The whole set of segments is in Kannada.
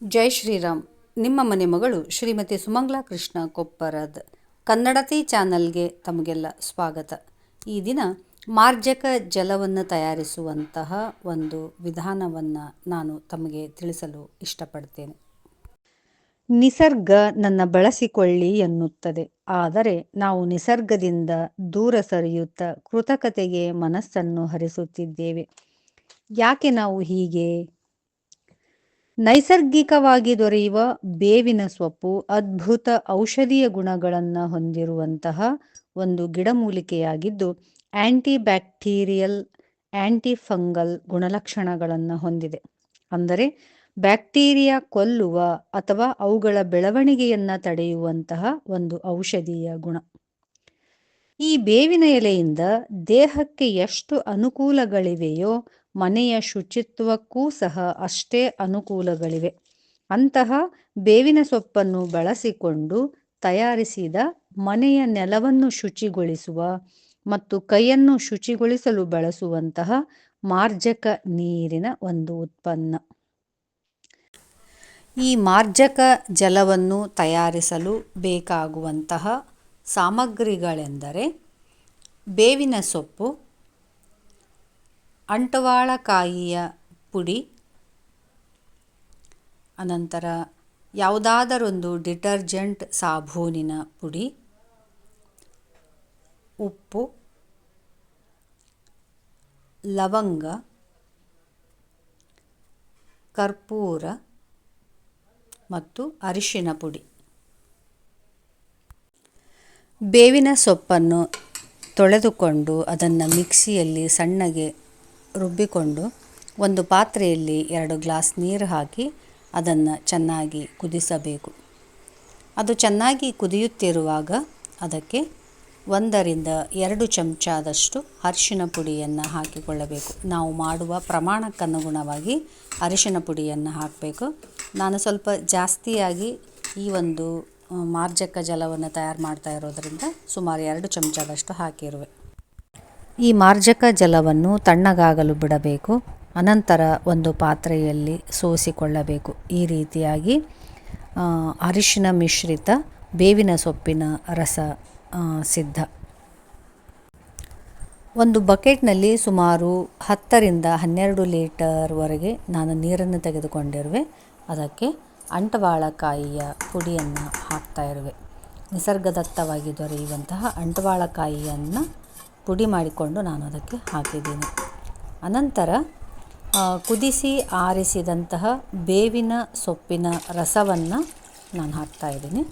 ಜೈ ಶ್ರೀರಾಮ್. ನಿಮ್ಮ ಮನೆ ಮಗಳು ಶ್ರೀಮತಿ ಸುಮಂಗ್ಲಾ ಕೃಷ್ಣ ಕೊಪ್ಪರದ್ ಕನ್ನಡತಿ ಚಾನಲ್ಗೆ ತಮಗೆಲ್ಲ ಸ್ವಾಗತ. ಈ ದಿನ ಮಾರ್ಜಕ ಜಲವನ್ನು ತಯಾರಿಸುವಂತಹ ಒಂದು ವಿಧಾನವನ್ನು ನಾನು ತಮಗೆ ತಿಳಿಸಲು ಇಷ್ಟಪಡ್ತೇನೆ. ನಿಸರ್ಗ ನನ್ನ ಬಳಸಿಕೊಳ್ಳಿ ಎನ್ನುತ್ತದೆ, ಆದರೆ ನಾವು ನಿಸರ್ಗದಿಂದ ದೂರ ಸರಿಯುತ್ತಾ ಕೃತಕತೆಗೆ ಮನಸ್ಸನ್ನು ಹರಿಸುತ್ತಿದ್ದೇವೆ. ಯಾಕೆ ನಾವು ಹೀಗೆ? ನೈಸರ್ಗಿಕವಾಗಿ ದೊರೆಯುವ ಬೇವಿನ ಸೊಪ್ಪು ಅದ್ಭುತ ಔಷಧೀಯ ಗುಣಗಳನ್ನು ಹೊಂದಿರುವಂತಹ ಒಂದು ಗಿಡಮೂಲಿಕೆಯಾಗಿದ್ದು, ಆಂಟಿಬ್ಯಾಕ್ಟೀರಿಯಲ್, ಆಂಟಿಫಂಗಲ್ ಗುಣಲಕ್ಷಣಗಳನ್ನು ಹೊಂದಿದೆ. ಅಂದರೆ ಬ್ಯಾಕ್ಟೀರಿಯಾ ಕೊಲ್ಲುವ ಅಥವಾ ಅವುಗಳ ಬೆಳವಣಿಗೆಯನ್ನು ತಡೆಯುವಂತಹ ಒಂದು ಔಷಧೀಯ ಗುಣ. ಈ ಬೇವಿನ ಎಲೆಯಿಂದ ದೇಹಕ್ಕೆ ಎಷ್ಟು ಅನುಕೂಲಗಳಿವೆಯೋ ಮನೆಯ ಶುಚಿತ್ವಕ್ಕೂ ಸಹ ಅಷ್ಟೇ ಅನುಕೂಲಗಳಿವೆ. ಅಂತಹ ಬೇವಿನ ಸೊಪ್ಪನ್ನು ಬಳಸಿಕೊಂಡು ತಯಾರಿಸಿದ ಮನೆಯ ನೆಲವನ್ನು ಶುಚಿಗೊಳಿಸುವ ಮತ್ತು ಕೈಯನ್ನು ಶುಚಿಗೊಳಿಸಲು ಬಳಸುವಂತಹ ಮಾರ್ಜಕ ನೀರಿನ ಒಂದು ಉತ್ಪನ್ನ. ಈ ಮಾರ್ಜಕ ಜಲವನ್ನು ತಯಾರಿಸಲು ಬೇಕಾಗುವಂತಹ ಸಾಮಗ್ರಿಗಳೆಂದರೆ ಬೇವಿನ ಸೊಪ್ಪು, ಅಂಟವಾಳಕಾಯಿಯ ಪುಡಿ, ಅನಂತರ ಯಾವುದಾದರೊಂದು ಡಿಟರ್ಜೆಂಟ್ ಸಾಬೂನಿನ ಪುಡಿ, ಉಪ್ಪು, ಲವಂಗ, ಕರ್ಪೂರ ಮತ್ತು ಅರಿಶಿನ ಪುಡಿ. ಬೇವಿನ ಸೊಪ್ಪನ್ನು ತೊಳೆದುಕೊಂಡು ಅದನ್ನು ಮಿಕ್ಸಿಯಲ್ಲಿ ಸಣ್ಣಗೆ ರುಬ್ಬಿಕೊಂಡು ಒಂದು ಪಾತ್ರೆಯಲ್ಲಿ 2 ಗ್ಲಾಸ್ ನೀರು ಹಾಕಿ ಅದನ್ನು ಚೆನ್ನಾಗಿ ಕುದಿಸಬೇಕು. ಅದು ಚೆನ್ನಾಗಿ ಕುದಿಯುತ್ತಿರುವಾಗ ಅದಕ್ಕೆ 1 ರಿಂದ 2 ಚಮಚದಷ್ಟು ಅರಿಶಿನ ಪುಡಿಯನ್ನು ಹಾಕಿಕೊಳ್ಳಬೇಕು. ನಾವು ಮಾಡುವ ಪ್ರಮಾಣಕ್ಕನುಗುಣವಾಗಿ ಅರಿಶಿನ ಪುಡಿಯನ್ನು ಹಾಕಬೇಕು. ನಾನು ಸ್ವಲ್ಪ ಜಾಸ್ತಿಯಾಗಿ ಈ ಒಂದು ಮಾರ್ಜಕ ಜಲವನ್ನು ತಯಾರು ಮಾಡ್ತಾ ಇರೋದರಿಂದ ಸುಮಾರು 2 ಚಮಚದಷ್ಟು ಹಾಕಿರುವೆ. ಈ ಮಾರ್ಜಕ ಜಲವನ್ನು ತಣ್ಣಗಾಗಲು ಬಿಡಬೇಕು. ಅನಂತರ ಒಂದು ಪಾತ್ರೆಯಲ್ಲಿ ಸೋಸಿಕೊಳ್ಳಬೇಕು. ಈ ರೀತಿಯಾಗಿ ಅರಿಶಿನ ಮಿಶ್ರಿತ ಬೇವಿನ ಸೊಪ್ಪಿನ ರಸ ಸಿದ್ಧ. ಒಂದು ಬಕೆಟ್ನಲ್ಲಿ ಸುಮಾರು 10 ರಿಂದ 12 ಲೀಟರ್ವರೆಗೆ ನಾನು ನೀರನ್ನು ತೆಗೆದುಕೊಂಡಿರುವೆ. ಅದಕ್ಕೆ ಅಂಟವಾಳಕಾಯಿಯ ಪುಡಿಯನ್ನು ಹಾಕ್ತಾ ಇರುವೆ. ನಿಸರ್ಗದತ್ತವಾಗಿ ದೊರೆಯುವಂತಹ ಅಂಟವಾಳಕಾಯಿಯನ್ನು ಪುಡಿ ಮಾಡಿಕೊಂಡು ನಾನು ಅದಕ್ಕೆ ಹಾಕಿದ್ದೀನಿ. ಅನಂತರ ಕುದಿಸಿ ಆರಿಸಿದಂತಹ ಬೇವಿನ ಸೊಪ್ಪಿನ ರಸವನ್ನು ನಾನು ಹಾಕ್ತಾ ಇದ್ದೀನಿ.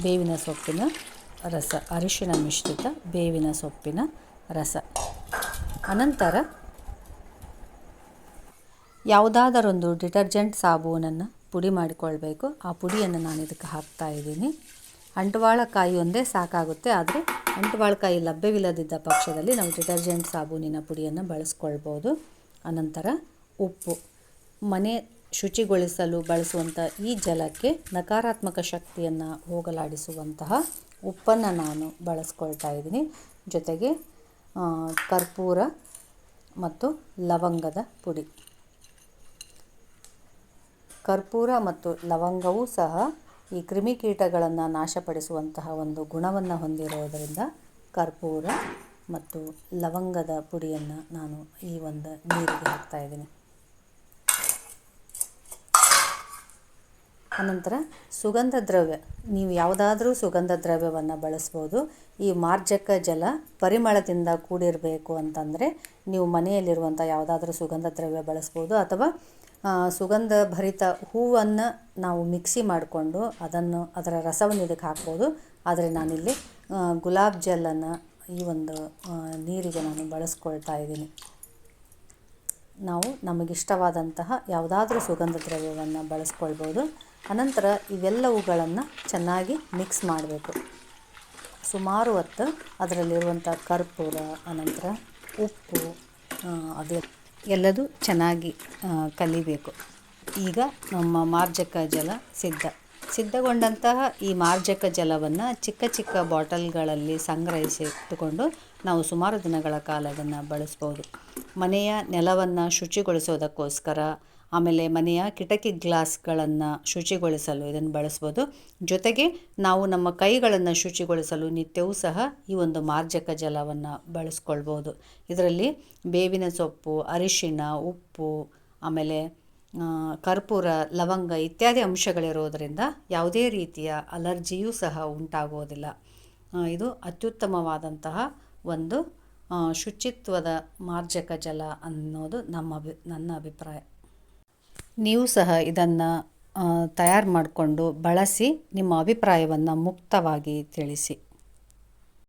ಬೇವಿನ ಸೊಪ್ಪಿನ ರಸ, ಅರಿಶಿನ ಮಿಶ್ರಿತ ಬೇವಿನ ಸೊಪ್ಪಿನ ರಸ. ಅನಂತರ ಯಾವುದಾದರೊಂದು ಡಿಟರ್ಜೆಂಟ್ ಸಾಬೂನನ್ನು ಪುಡಿ ಮಾಡಿಕೊಳ್ಬೇಕು. ಆ ಪುಡಿಯನ್ನು ನಾನು ಇದಕ್ಕೆ ಹಾಕ್ತಾ ಇದ್ದೀನಿ. ಅಂಟವಾಳಕಾಯಿ ಒಂದೇ ಸಾಕಾಗುತ್ತೆ, ಆದರೆ ಅಂಟವಾಳಕಾಯಿ ಲಭ್ಯವಿಲ್ಲದಿದ್ದ ಪಕ್ಷದಲ್ಲಿ ನಾವು ಡಿಟರ್ಜೆಂಟ್ ಸಾಬೂನಿನ ಪುಡಿಯನ್ನು ಬಳಸ್ಕೊಳ್ಬೋದು. ಅನಂತರ ಉಪ್ಪು. ಮನೆ ಶುಚಿಗೊಳಿಸಲು ಬಳಸುವಂಥ ಈ ಜಲಕ್ಕೆ ನಕಾರಾತ್ಮಕ ಶಕ್ತಿಯನ್ನು ಹೋಗಲಾಡಿಸುವಂತಹ ಉಪ್ಪನ್ನು ನಾನು ಬಳಸ್ಕೊಳ್ತಾ ಇದ್ದೀನಿ. ಜೊತೆಗೆ ಕರ್ಪೂರ ಮತ್ತು ಲವಂಗದ ಪುಡಿ. ಕರ್ಪೂರ ಮತ್ತು ಲವಂಗವೂ ಸಹ ಈ ಕ್ರಿಮಿಕೀಟಗಳನ್ನು ನಾಶಪಡಿಸುವಂತಹ ಒಂದು ಗುಣವನ್ನು ಹೊಂದಿರೋದರಿಂದ ಕರ್ಪೂರ ಮತ್ತು ಲವಂಗದ ಪುಡಿಯನ್ನು ನಾನು ಈ ಒಂದು ನೀರಿಗೆ ಹಾಕ್ತಾ ಇದ್ದೀನಿ. ಅನಂತರ ಸುಗಂಧ ದ್ರವ್ಯ. ನೀವು ಯಾವುದಾದ್ರೂ ಸುಗಂಧ ದ್ರವ್ಯವನ್ನು ಬಳಸ್ಬೋದು. ಈ ಮಾರ್ಜಕ ಜಲ ಪರಿಮಳದಿಂದ ಕೂಡಿರಬೇಕು ಅಂತಂದರೆ ನೀವು ಮನೆಯಲ್ಲಿರುವಂಥ ಯಾವುದಾದ್ರೂ ಸುಗಂಧ ದ್ರವ್ಯ ಬಳಸ್ಬೋದು. ಅಥವಾ ಸುಗಂಧ ಭರಿತ ಹೂವನ್ನು ನಾವು ಮಿಕ್ಸಿ ಮಾಡಿಕೊಂಡು ಅದರ ರಸವನ್ನು ಇದಕ್ಕೆ ಹಾಕ್ಬೋದು. ಆದರೆ ನಾನಿಲ್ಲಿ ಗುಲಾಬ್ ಜಲನ್ನು ಈ ಒಂದು ನೀರಿಗೆ ನಾನು ಬಳಸ್ಕೊಳ್ತಾ ಇದ್ದೀನಿ. ನಾವು ನಮಗಿಷ್ಟವಾದಂತಹ ಯಾವುದಾದ್ರೂ ಸುಗಂಧ ದ್ರವ್ಯವನ್ನು ಬಳಸ್ಕೊಳ್ಬೋದು. ಅನಂತರ ಇವೆಲ್ಲವುಗಳನ್ನು ಚೆನ್ನಾಗಿ ಮಿಕ್ಸ್ ಮಾಡಬೇಕು. ಸುಮಾರು ಹೊತ್ತು ಅದರಲ್ಲಿರುವಂಥ ಕರ್ಪೂರ, ಅನಂತರ ಉಪ್ಪು, ಎಲ್ಲದೂ ಚೆನ್ನಾಗಿ ಕಲಿಬೇಕು. ಈಗ ನಮ್ಮ ಮಾರ್ಜಕ ಜಲ ಸಿದ್ಧಗೊಂಡಂತಹ ಈ ಮಾರ್ಜಕ ಜಲವನ್ನು ಚಿಕ್ಕ ಚಿಕ್ಕ ಬಾಟಲ್ಗಳಲ್ಲಿ ಸಂಗ್ರಹಿಸಿಟ್ಟುಕೊಂಡು ನಾವು ಸುಮಾರು ದಿನಗಳ ಕಾಲ ಅದನ್ನು ಬಳಸ್ಬೋದು. ಮನೆಯ ನೆಲವನ್ನು ಶುಚಿಗೊಳಿಸೋದಕ್ಕೋಸ್ಕರ ಆಮೇಲೆ ಮನೆಯ ಕಿಟಕಿ ಗ್ಲಾಸ್ಗಳನ್ನು ಶುಚಿಗೊಳಿಸಲು ಇದನ್ನು ಬಳಸ್ಬೋದು. ಜೊತೆಗೆ ನಾವು ನಮ್ಮ ಕೈಗಳನ್ನು ಶುಚಿಗೊಳಿಸಲು ನಿತ್ಯವೂ ಸಹ ಈ ಒಂದು ಮಾರ್ಜಕ ಜಲವನ್ನು ಬಳಸ್ಕೊಳ್ಬೋದು. ಇದರಲ್ಲಿ ಬೇವಿನ ಸೊಪ್ಪು, ಅರಿಶಿಣ, ಉಪ್ಪು, ಆಮೇಲೆ ಕರ್ಪೂರ, ಲವಂಗ ಇತ್ಯಾದಿ ಅಂಶಗಳಿರೋದರಿಂದ ಯಾವುದೇ ರೀತಿಯ ಅಲರ್ಜಿಯೂ ಸಹ ಉಂಟಾಗೋದಿಲ್ಲ. ಇದು ಅತ್ಯುತ್ತಮವಾದಂತಹ ಒಂದು ಶುಚಿತ್ವದ ಮಾರ್ಜಕ ಜಲ ಅನ್ನೋದು ನನ್ನ ಅಭಿಪ್ರಾಯ. ನೀವು ಸಹ ಇದನ್ನು ತಯಾರು ಮಾಡಿಕೊಂಡು ಬಳಸಿ ನಿಮ್ಮ ಅಭಿಪ್ರಾಯವನ್ನು ಮುಕ್ತವಾಗಿ ತಿಳಿಸಿ.